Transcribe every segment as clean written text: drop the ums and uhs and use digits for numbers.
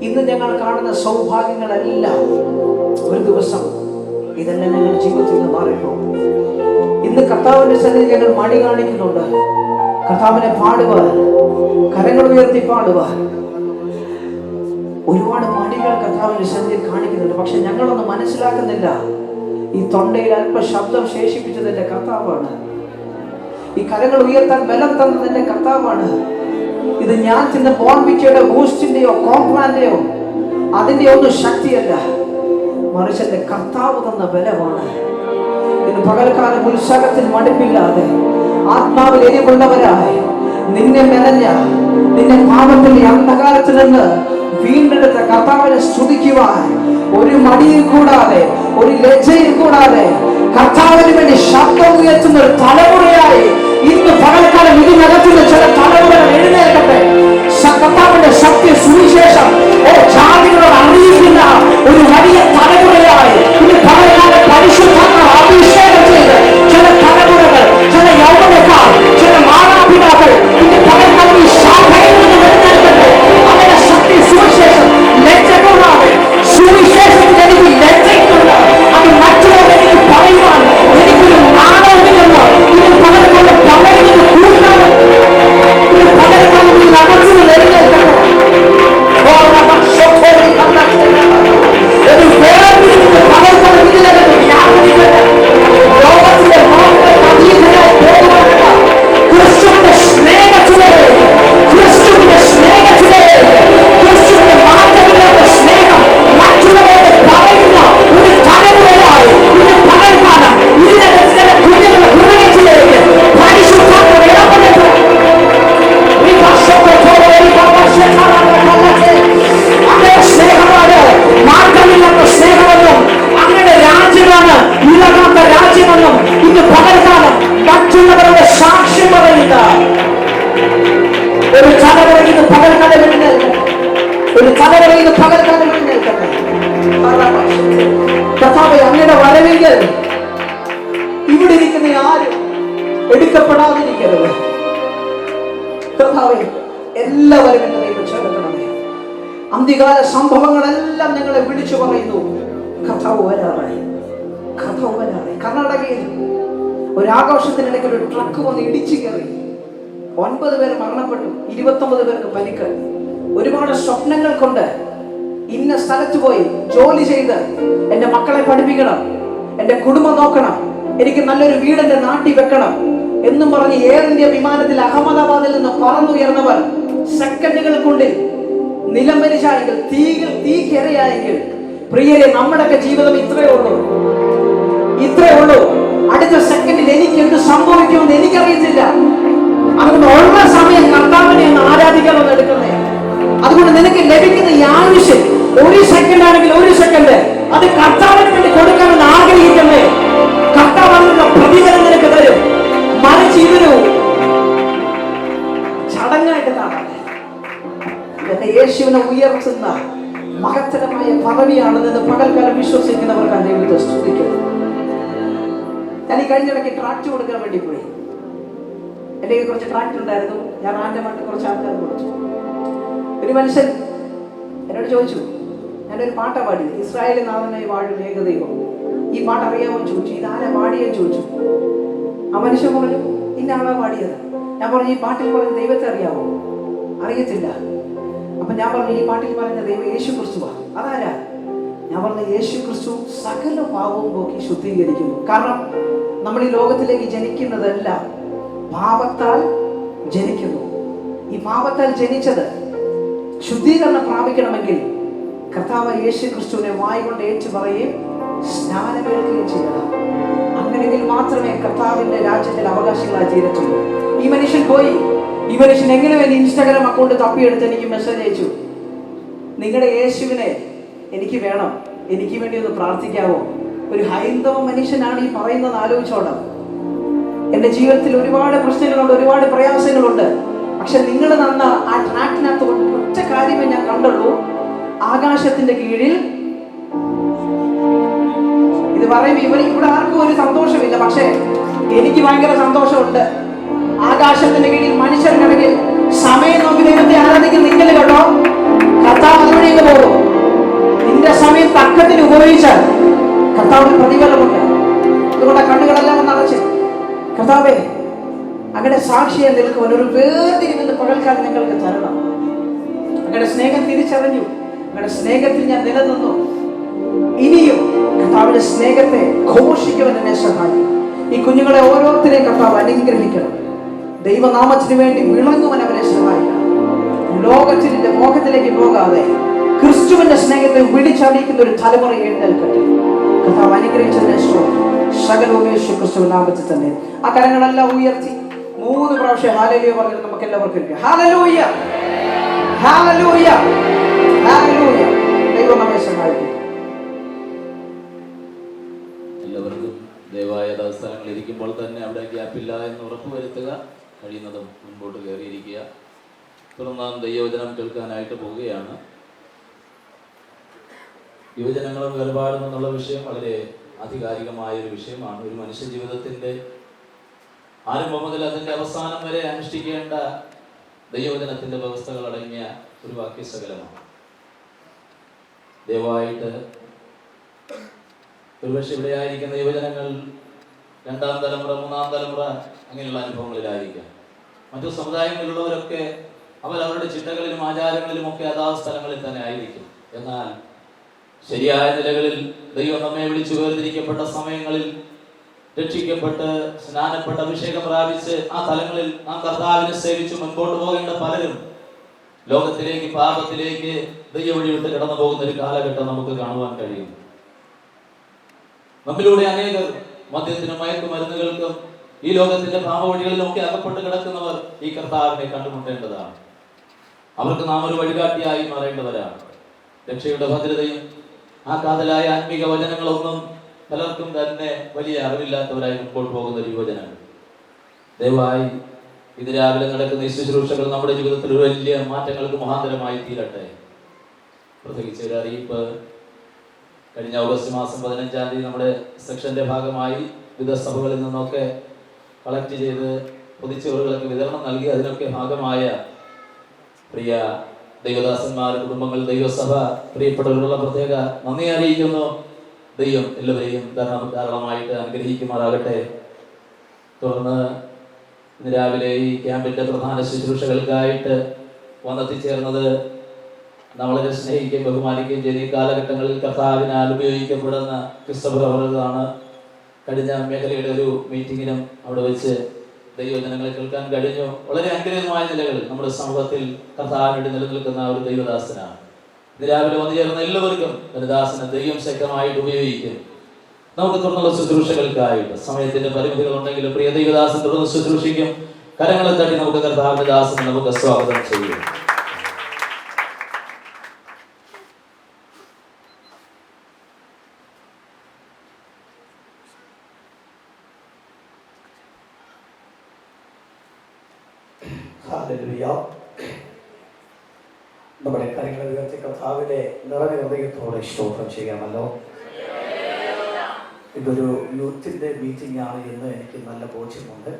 ഇന്ന് ഞങ്ങൾ കാണുന്ന സൗഭാഗ്യങ്ങളെല്ലാം ഒരു ദിവസം ഇതെല്ലാം ഞങ്ങളുടെ ജീവിതത്തിൽ നിന്ന് മാറിപ്പോകും. ഇന്ന് കർത്താവിന്റെ സന്നിധി ഞങ്ങൾ മടി കാണിക്കുന്നുണ്ട്. കർത്താവിനെ പാടുവാൻ, കരങ്ങൾ ഉയർത്തി പാടുവാൻ ഒരുപാട് മടികൾ കർത്താവിന്റെ സന്നിധിയിൽ കാണിക്കുന്നുണ്ട്. പക്ഷെ ഞങ്ങളൊന്നും മനസ്സിലാക്കുന്നില്ല, ഈ തൊണ്ടയിൽ അല്പ ശബ്ദം ശേഷിപ്പിച്ചതിന്റെ കർത്താവാണ്. ഈ കരങ്ങൾ ഉയർത്താൻ ബലം തന്നതിന്റെ കർത്താവാണ്. ഇത് ഞാൻ തിന്ന ബോൺവിറ്റയുടെ ബൂസ്റ്റിന്റെയോ കോംപ്ലാന്റെയോ അതിന്റെ ഒന്നും ശക്തിയല്ല, മറിച്ച് എന്റെ കർത്താവ് തന്ന ബലമാണ്. ഇന്ന് പകൽക്കാലം ഉത്സാഹത്തിൽ മടുപ്പില്ലാതെ ആത്മാവിൽ എരിവുള്ളവരായി നിന്നെ മെനഞ്ഞ, നിന്നെ പാപത്തിന്റെ അന്ധകാരത്തിൽ നിന്ന് വീണ്ടെടുത്ത കർത്താവിനെ സ്തുതിക്കുവാൻ ഒരു മടിയും കൂടാതെ, ഒരു ലജ്ജയും കൂടാതെ കർത്താവിന് വേണ്ടി ശബ്ദം ഉയർത്തുന്ന ഒരു തലമുറയായി ഇന്ന് പകൽക്കാലം ഇതിനകത്തുള്ള ചില തലമുറകൾ എഴുന്നേൽക്കട്ടെ. കർത്താവിന്റെ സത്യ സുവിശേഷം ജാതികളോട് അറിയിക്കുന്ന ഒരു വലിയ തലമുറയായി ഇന്ന് പകൽക്കാലം പരിശുദ്ധാത്മാവ് അഭിഷേകം ചെയ്ത് ചില തലമുറകൾ, ചില യൗവനക്കാർ, ചില മാതാപിതാക്കൾ ഇന്ന് പകൽക്കാലം ഈ ശാഖയിൽ നിന്ന് എഴുന്നേൽക്കട്ടെ. അവരുടെ സത്യ സുവിശേഷം ലജ്ജ കൂടാതെ, സുവിശേഷത്തിൽ എനിക്ക് ലജ്ജയുണ്ട്, അത് മറ്റുള്ളവർ എനിക്ക് പറയുവാൻ എനിക്കൊരു നാണവുമില്ലെന്ന് ഇന്ന് പകൽക്കാലം പറയുന്നത് കൂട്ടാണ്. ഇന്ന് പകൽക്കാലം ഈ നടത്തുന്നത് എഴുന്നേൽക്കട്ടെ. ഒരു വേർതിരിവ് പകൽക്കാലം ഇതിനകത്ത് വ്യാപരിക്കട്ടെ. ലോകത്തിലെ മാത്രം അതീതരായി പോകുവാനുള്ള ക്രിസ്തുവിന്റെ സ്നേഹത്തിലേക്ക്, ക്രിസ്തുവിന്റെ സ്നേഹത്തിലേക്ക്, ക്രിസ്തുവിന്റെ മാറ്റമില്ലാത്ത സ്നേഹം മറ്റുള്ളവരെ പറയുന്ന ഒരു തലമുറയായി ഇത് പകൽക്കാലം ഇതിനകത്ത് ചില കുഞ്ഞുങ്ങളുടെ ഹൃദയത്തിലേക്ക് പരിശുദ്ധാത്മാവ് ഇടപെടട്ടെ. അങ്ങനെ സ്നേഹമാണ്, മാറ്റമില്ലാത്ത സ്നേഹമെന്നും അങ്ങനെ രാജ്യമാണ് ഇളകാത്ത രാജ്യമെന്നും ഇന്ന് പകൽക്കാലം മറ്റുള്ളവരുടെ സാക്ഷ്യം പറയുന്ന ഒരു തലമുറ ഇന്ന് പകൽക്കാലം എഴുന്നേൽക്കട്ടെ. ഒരു തലമുറ ഇന്ന് പകൽക്കാലം എഴുന്നേൽക്കട്ടെ. കർത്താവേ, അങ്ങയുടെ വരവെങ്കിൽ ഇവിടെ ഇരിക്കുന്ന ആരും എടുക്കപ്പെടാതിരിക്കരുത്. കർത്താവേ, എല്ലാവരും എന്റെ ദൈവം ചേർക്കണമേ. അന്ത്യകാല സംഭവങ്ങളെല്ലാം ഞങ്ങളെ വിളിച്ചു പറയുന്നു. കർത്താവ് വരാറായി, കർത്താവ് വരാറായി. കർണാടകയിൽ ഒരു ആഘോഷത്തിനിടയ്ക്ക് ഒരു ട്രക്ക് വന്ന് ഇടിച്ചു കയറി 9 പേർ മരണപ്പെട്ടു, 29 പേർക്ക് പരിക്ക്. ഒരുപാട് സ്വപ്നങ്ങൾ കൊണ്ട് ഇന്ന സ്ഥലത്ത് പോയി ജോലി ചെയ്ത് എന്റെ മക്കളെ പഠിപ്പിക്കണം, എന്റെ കുടുംബം നോക്കണം, എനിക്ക് നല്ലൊരു വീട് എന്റെ നാട്ടിൽ വെക്കണം എന്നും പറഞ്ഞ് എയർ ഇന്ത്യ വിമാനത്തിൽ അഹമ്മദാബാദിൽ നിന്ന് പറന്നുയർന്നവർ സെക്കൻഡുകൾക്കുള്ളിൽ നിലംപരിച്ചായെങ്കിൽ, തീക്കെറിയായെങ്കിൽ, പ്രിയരെ, നമ്മുടെയൊക്കെ ജീവിതം ഇത്രയേ ഉള്ളൂ. അടുത്ത സെക്കൻഡിൽ എനിക്ക് എന്ത് സംഭവിക്കുമെന്ന് എനിക്കറിയത്തില്ല. അതുകൊണ്ട് ഉള്ള നിനക്ക് ലഭിക്കുന്ന ഈ ആവശ്യം 1 സെക്കൻഡ് ആണെങ്കിൽ 1 സെക്കൻഡ് അത് കർത്താവിന് വേണ്ടി കൊടുക്കാമെന്ന് ആഗ്രഹിക്കണ്ടേ? കർത്താവ് അതിനുള്ള പ്രതിഫലം നിനക്ക് തരും. മറിച്ച് ഇതൊരു ചടങ്ങായിട്ട് കാണാതെ എന്റെ യേശുവിനെ ഉയർത്തുന്ന മഹത്തരമായ പദവിയാണെന്ന് പകൽക്കാലം വിശ്വസിക്കുന്നവർക്കാണ് ദൈവത്തെ സ്തുതിക്കുന്നത്. ഞാൻ ഈ കഴിഞ്ഞിടയ്ക്ക് ട്രാക്ട് കൊടുക്കാൻ വേണ്ടി പോയി. എൻ്റെ കുറച്ച് ട്രാക്ട് ഉണ്ടായിരുന്നു. ഞാൻ റാൻഡമായിട്ട് കുറച്ച് ആൾക്കാർ കൊടുത്തു. ഒരു മനുഷ്യൻ എന്നോട് ചോദിച്ചു, ഞാനൊരു പാട്ടാണ് പാടിയത്, ഇസ്രായേലിൽ നാഥനായി വാഴും ഏകദൈവം. ഈ പാട്ട് അറിയാമോ ചോദിച്ചു. ഇതാരാ പാടിയെന്ന് ചോദിച്ചു. ആ മനുഷ്യൻ പറഞ്ഞു, ഇന്ന ആളാ പാടിയത്. ഞാൻ പറഞ്ഞു, ഈ പാട്ടിൽ പറഞ്ഞ ദൈവത്തെ അറിയാമോ? അറിയത്തില്ല. അപ്പൊ ഞാൻ പറഞ്ഞു, ഈ പാട്ടിൽ പറഞ്ഞ ദൈവം യേശു ക്രിസ്തുവാ. അതാരാ? ഞാൻ പറഞ്ഞു, യേശു ക്രിസ്തു സകല പാപവും പോക്കി ശുദ്ധീകരിക്കുന്നു. കാരണം നമ്മൾ ഈ ലോകത്തിലേക്ക് ജനിക്കുന്നതെല്ലാം പാപത്താൽ ജനിക്കുന്നു. ഈ പാപത്താൽ ജനിച്ചത് ശുദ്ധീകരണം പ്രാപിക്കണമെങ്കിൽ കർത്താവ് യേശു ക്രിസ്തുവിനെ വായ് കൊണ്ട് ഏറ്റു പറയുകയും സ്നാനമേൽക്കുകയും ചെയ്യണം. അങ്ങനെയെങ്കിൽ മാത്രമേ കർത്താവിന്റെ രാജ്യത്തിൽ അവകാശങ്ങളായി തീരത്തുള്ളൂ. ഈ മനുഷ്യൻ പോയി. ഈ മനുഷ്യൻ എങ്ങനെ വേണ്ടി ഇൻസ്റ്റാഗ്രാം അക്കൗണ്ട് തപ്പിയെടുത്ത് എനിക്ക് മെസ്സേജ് അയച്ചു, നിങ്ങളുടെ യേശുവിനെ എനിക്ക് വേണം, എനിക്ക് വേണ്ടി ഒന്ന് പ്രാർത്ഥിക്കാവോ? ഒരു ഹൈന്ദവ മനുഷ്യനാണ് ഈ പറയുന്നത്. ആലോചിച്ചോണം. എന്റെ ജീവിതത്തിൽ ഒരുപാട് പ്രശ്നങ്ങളുണ്ട്, ഒരുപാട് പ്രയാസങ്ങളുണ്ട്. പക്ഷെ നിങ്ങൾ തന്ന ആ ട്രാക്കിനകത്ത് ഒറ്റ കാര്യമേ ഞാൻ കണ്ടുള്ളൂ, ആകാശത്തിന്റെ കീഴിൽ. ഇത് പറയുമ്പോൾ ഇവിടെ ആർക്കും ഒരു സന്തോഷമില്ല, പക്ഷെ എനിക്ക് ഭയങ്കര സന്തോഷമുണ്ട്. ആകാശത്തിന്റെ കീഴിൽ മനുഷ്യർക്കിടയിൽ സമയം നോക്കി ദൈവത്തെ ആരാധിക്കുന്ന നിങ്ങൾ കേട്ടോ, കർത്താവ് അതുവഴിയൊക്കെ പോകും. നിന്റെ സമയം തക്കത്തിന് ഉപയോഗിച്ചാൽ കർത്താവിന് പ്രതിഫലമുണ്ട്. അതുകൊണ്ട് കണ്ണുകളെല്ലാം ഒന്ന് അടച്ച്, കർത്താവേ അങ്ങയുടെ സാക്ഷിയെ നിൽക്കുവാൻ ഒരു വേർതിരിവെന്ന് പകൽക്കാലം നിങ്ങൾക്ക് തരണം. അങ്ങയുടെ സ്നേഹം തിരിച്ചറിഞ്ഞു, അങ്ങയുടെ സ്നേഹത്തിൽ ഞാൻ നിലനിന്നു. ഇനിയും കർത്താവിന്റെ സ്നേഹത്തെ ഘോഷിക്കുവാൻ എന്നെ സഹായിക്കും. ഈ കുഞ്ഞുങ്ങളെ ഓരോരുത്തരെയും കർത്താവ് അനുഗ്രഹിക്കണം. ദൈവനാമത്തിന് വേണ്ടി വിളങ്ങുവാൻ അവരെ സഹായിക്കണം. ലോകത്തിന്റെ മോഹത്തിലേക്ക് പോകാതെ ക്രിസ്തുവിന്റെ സ്നേഹത്തെ വിളിച്ചറിയിക്കുന്ന ഒരു തലമുറ എഴുന്നേൽക്കട്ടെ. കർത്താവ് അനുഗ്രഹിച്ചതിനെ സകലവും യേശു ക്രിസ്തു നാമത്തിൽ തന്നെ. ആ കരങ്ങളെല്ലാം ഉയർത്തി 3 പ്രാവശ്യം ഹല്ലേലൂയ പറഞ്ഞിട്ട് നമുക്ക് എല്ലാവർക്കും ഹല്ലേലൂയ ഹല്ലേലൂയ ഹല്ലേലൂയ. ദൈവം നമ്മെ സഹായിക്കും. എല്ലാവർക്കും ദയവായ സ്ഥലങ്ങളിൽ ഇരിക്കുമ്പോൾ തന്നെ അവിടെ ഗ്യാപ്പില്ല എന്ന് ഉറപ്പുവരുത്തുക. കഴിയുന്നതും മുൻപോട്ട് കയറിയിരിക്കുക. തുടർന്ന് ദൈവവചനം കേൾക്കാനായിട്ട് പോവുകയാണ്. യുവജനങ്ങളും വേർപാടും എന്നുള്ള വിഷയം വളരെ ആധികാരികമായ ഒരു വിഷയമാണ്. ഒരു മനുഷ്യ ജീവിതത്തിന്റെ ആരംഭം മുതൽ അതിന്റെ അവസാനം വരെ അനുഷ്ഠിക്കേണ്ട ദൈവവചനത്തിന്റെ വ്യവസ്ഥകൾ അടങ്ങിയ ഒരു വാക്യശകലമാണ്. ദയവായിട്ട് ഒരുപക്ഷെ ഇവിടെ ആയിരിക്കുന്ന യുവജനങ്ങൾ 2ാം തലമുറ 3ാം തലമുറ അങ്ങനെയുള്ള അനുഭവങ്ങളിലായിരിക്കാം. മറ്റു സമുദായങ്ങളിലുള്ളവരൊക്കെ അവരവരുടെ ചിട്ടകളിലും ആചാരങ്ങളിലും ഒക്കെ അതാത് സ്ഥലങ്ങളിൽ തന്നെ ആയിരിക്കും. എന്നാൽ ശരിയായ നിലകളിൽ ദൈവം നമ്മെ വിളിച്ചു വേർതിരിക്കപ്പെട്ട സമയങ്ങളിൽ രക്ഷിക്കപ്പെട്ട് സ്നാനപ്പെട്ട് അഭിഷേകം പ്രാപിച്ച് ആ തലങ്ങളിൽ നാം കർത്താവിനെ സേവിച്ച് മുൻപോട്ട് പോകേണ്ട പലരും ലോകത്തിലേക്ക് പാപത്തിലേക്ക് ദൈവ വഴി വിട്ട് കടന്നു പോകുന്ന ഒരു കാലഘട്ടം നമുക്ക് കാണുവാൻ കഴിയും. നമ്മിലൂടെ അനേകർ മദ്യത്തിനും മയക്കുമരുന്നുകൾക്കും ഈ ലോകത്തിന്റെ പാപവഴികളിലും ഒക്കെ അകപ്പെട്ട് കിടക്കുന്നവർ ഈ കർത്താവിനെ കണ്ടുമുട്ടേണ്ടതാണ്. അവർക്ക് നാം ഒരു വഴികാട്ടിയായി മാറേണ്ടവരാണ്. രക്ഷയുടെ ഭദ്രതയും ആ കാതലായ ആത്മീക വചനങ്ങളൊന്നും പലർക്കും തന്നെ വലിയ അറിവില്ലാത്തവരായി മുൻപോട്ട് പോകുന്ന യുവജനങ്ങൾ. ദയവായി ഇത് രാവിലെ നടക്കുന്ന ഈ ശുശ്രൂഷകൾ നമ്മുടെ ജീവിതത്തിൽ ഒരു വലിയ മാറ്റങ്ങൾക്ക് മുഖാന്തരമായി തീരട്ടെ. പ്രത്യേകിച്ച് ഒരു അറിയിപ്പ്. കഴിഞ്ഞ ഓഗസ്റ്റ് മാസം 15-ാം തീയതി നമ്മുടെ സെക്ഷന്റെ ഭാഗമായി വിവിധ സഭകളിൽ നിന്നൊക്കെ കളക്ട് ചെയ്ത് പൊതിച്ചോറുകളൊക്കെ വിതരണം നൽകി. അതിനൊക്കെ ഭാഗമായ പ്രിയ ദൈവദാസന്മാർ, കുടുംബങ്ങൾ, ദൈവസഭ, പ്രിയപ്പെട്ടവരുള്ള പ്രത്യേക നന്ദി അറിയിക്കുന്നു. ദൈവം എല്ലാവരെയും ധാരാളമായിട്ട് അനുഗ്രഹിക്കുമാറാകട്ടെ. തുടർന്ന് ഇന്ന് രാവിലെ ഈ ക്യാമ്പിന്റെ പ്രധാന ശുശ്രൂഷകൾക്കായിട്ട് വന്നെത്തിച്ചേർന്നത് നമ്മളെ സ്നേഹിക്കുകയും ബഹുമാനിക്കുകയും ചെയ്ത ഈ കാലഘട്ടങ്ങളിൽ കർത്താവിനാൽ ഉപയോഗിക്കപ്പെടുന്ന ക്രിസ്തഭവനാണ്. കഴിഞ്ഞ മേഖലയുടെ ഒരു മീറ്റിങ്ങിനും അവിടെ വെച്ച് ദൈവജനങ്ങളെ കേൾക്കാൻ കഴിഞ്ഞു. വളരെ അനുഗ്രഹമായ നിലകളിൽ നമ്മുടെ സമൂഹത്തിൽ കർത്താവിനോട് നിലനിൽക്കുന്ന ഒരു ദൈവദാസനാണ്. ഇന്ന് രാവിലെ വന്നു ചേർന്ന എല്ലാവർക്കും ദൈവദാസനെ ദൈവം ശക്തമായിട്ട് ഉപയോഗിക്കും. നമുക്ക് തുടർന്നുള്ള ശുശ്രൂഷകൾക്കായിട്ട് സമയത്തിന്റെ പരിമിതികൾ ഉണ്ടെങ്കിലും പ്രിയ ദൈവദാസൻ തുടർന്ന് ശുശ്രൂഷിക്കും. കരങ്ങളെ തട്ടി നമുക്ക് കർത്താവിന്റെ ദാസനെ നമുക്ക് സ്വാഗതം ചെയ്യും. ഹല്ലേലൂയ. നമ്മുടെ കാര്യങ്ങളെ ഉയർത്തി കർത്താവിനെ നിറഞ്ഞ ഹൃദയത്തോടെ സ്തോത്രം ചെയ്യാമല്ലോ. ഇതൊരു യൂത്തിൻ്റെ മീറ്റിംഗ് ആണ് എന്ന് എനിക്ക് നല്ല ബോധ്യമുണ്ട്.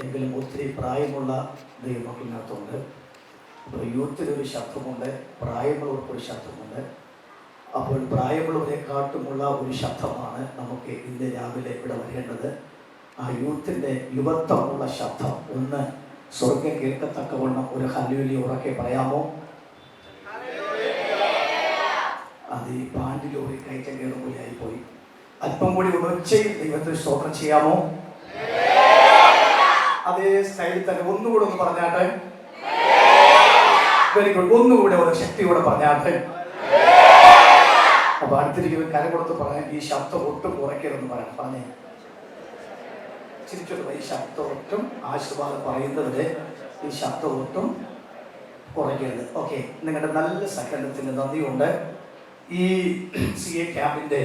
എങ്കിലും ഒത്തിരി പ്രായമുള്ള ദൈവമക്കളിനകത്തുണ്ട്. അപ്പോൾ യൂത്തിനൊരു ശബ്ദമുണ്ട്, പ്രായമുള്ളവർക്കൊരു ശബ്ദമുണ്ട്. അപ്പോൾ പ്രായമുള്ളവരെക്കാട്ടുമുള്ള ഒരു ശബ്ദമാണ് നമുക്ക് ഇന്ന് രാവിലെ ഇവിടെ വരേണ്ടത്. ആ യൂത്തിൻ്റെ യുവത്വമുള്ള ശബ്ദം ഒന്ന് സ്വർഗ്ഗം കേൾക്കത്തക്കവണ്ണം ഒരു ഹല്ലേലൂയ ഉറക്കെ പറയാമോ? അത് ഈ പാൻഡിലൂടെ കയറ്റം കയറുമ്പോൾ ആയിപ്പോയി. അല്പം കൂടി ഉണർച്ചയിൽ ദൈവത്തിന് സ്തോത്രം ചെയ്യാമോ? അതേ സ്റ്റൈലിൽ തന്നെ ഒന്നുകൂടെ ഒന്ന് പറഞ്ഞാട്ടെ. Very good. ഒന്നുകൂടെ ഒരു ശക്തിയോടെ പറഞ്ഞാട്ടെ. അപ്പൊ അടുത്തിരിക്കുന്ന കരം കൊടുത്ത് പറയാൻ ഈ ശബ്ദം ഒട്ടും കുറയ്ക്കരുതെന്ന് പറയാം. പറഞ്ഞേ ചിരിച്ചോട്ട് ഈ ശബ്ദം ഒട്ടും ആശീർവാദം പറയുന്നവരെ ഈ ശബ്ദം ഒട്ടും കുറയ്ക്കരുത്. ഓക്കെ, നിങ്ങളുടെ നല്ല സഹകരണത്തിന് നന്ദിയുണ്ട്. ഈ CA ക്യാമ്പിൻ്റെ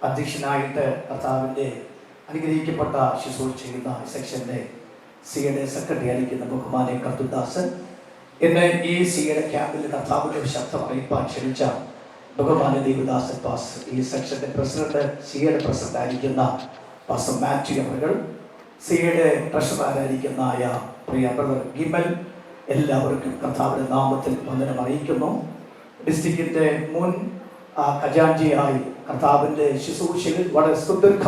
അധ്യക്ഷനായിട്ട് കർത്താവിൻ്റെ അനുഗ്രഹിക്കപ്പെട്ട ശുശ്രൂഷ ചെയ്യുന്ന സെക്ഷൻ്റെ CAയുടെ സെക്രട്ടറി ആയിരിക്കുന്ന ബഹുമാനെ കർത്തുദാസൻ, എന്നെ ഈ CAയുടെ ക്യാമ്പിൽ കർത്താവിൻ്റെ ശബ്ദം അറിയിപ്പാൻ ക്ഷണിച്ച ബഹുമാന ദേവദാസൻ പാസ്റ്റർ, ഈ സെക്ഷൻ്റെ പ്രസിഡന്റ്, CAയുടെ പ്രസിഡന്റ് ആയിരിക്കുന്ന പാസ്റ്റർ മാത്യു അവർ, CAയുടെ ട്രഷററായിരിക്കുന്ന പ്രിയ ബ്രദർ ഗിമൽ, എല്ലാവർക്കും കർത്താവിൻ്റെ നാമത്തിൽ വന്ദനം അറിയിക്കുന്നു. ഡിസ്ട്രിക്റ്റിൻ്റെ മുൻ ഖജാൻജിയായി കർത്താവിൻ്റെ ശുശ്രൂഷയിൽ വളരെ സുദീർഘ